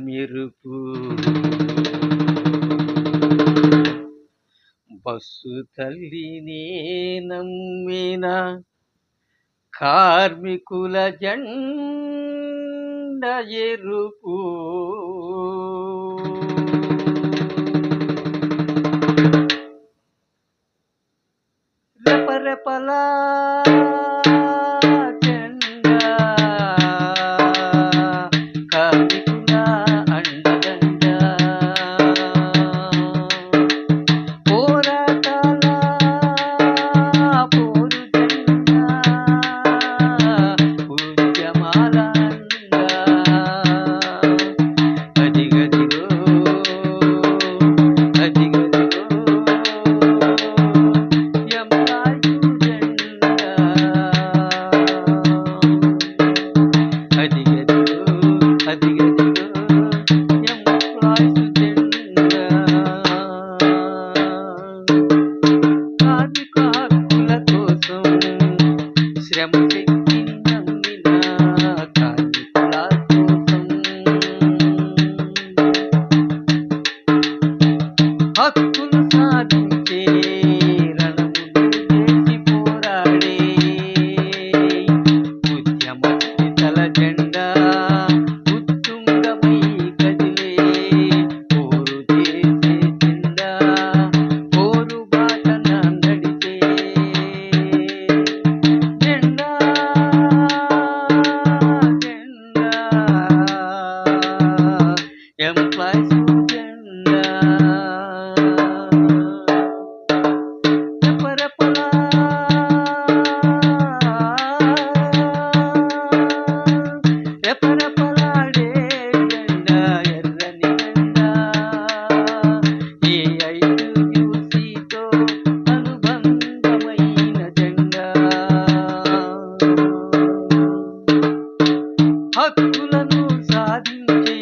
మెరుపు బస్సు తల్లినే నమ్మిన కార్మికుల జెండ ఎరుపు రెపరెపలా జెండా కార్మికుల అండదండ పోరాటాల పోరు జెండా ఉద్యమాల అండ అదిగదిగో అదిగదిగో శ్రమ శక్తిని నమ్మిన కార్మికుల కోసం హక్కులు సాధించే రణములు చేసి పోరాడే ఉద్యమల జెండా ఉత్తుంగమై కదిలే పోరు చేసే జెండా పోరు బాటన నడిచే జెండా జెండా ఎంప్లాయీస్ జెండా రెపరెపలా రెపరెపలాడే జెండా ఎర్రని జెండా ఏఐయుసితో అనుబంధమైన జెండా హక్కులను సాధించే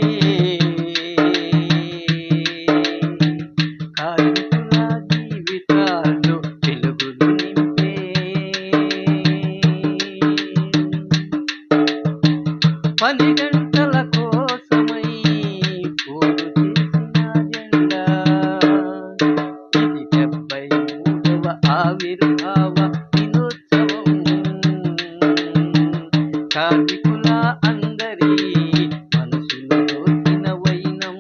కార్మికుల జీవితాల్లో వెలుగులు నింపే పని గంటల కోసమై పోరు చేసిన జెండా ఇది 73వ ఆవిర్భావ దినోత్సవం కార్మికుల అందరి మనసులో వైనం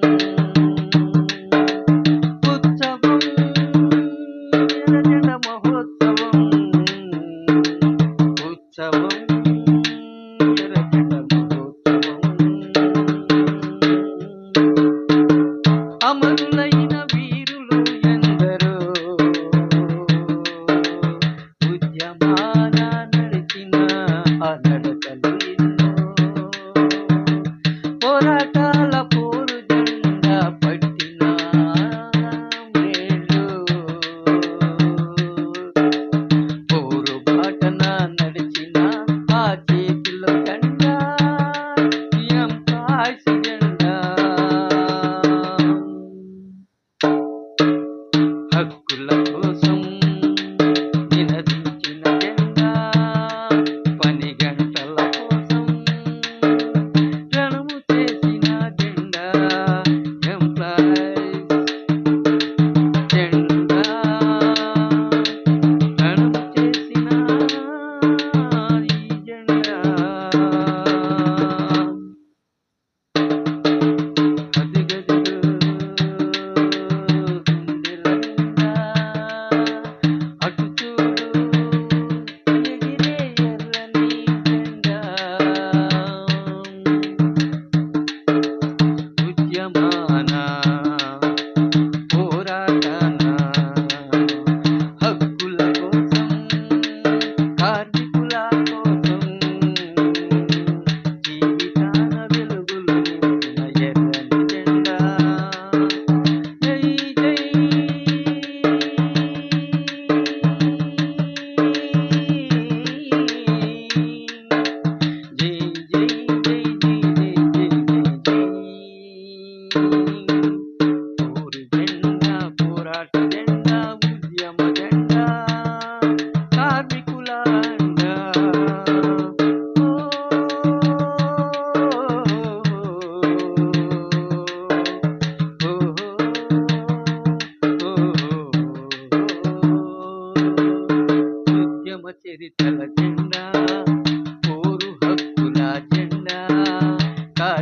ఉత్సవం ఎర్రజెండ మహోత్సవం ఉత్సవం ఎర్రజెండ మహోత్సవం అమరులైన వీరులు ఎందరో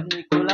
కార్మికుల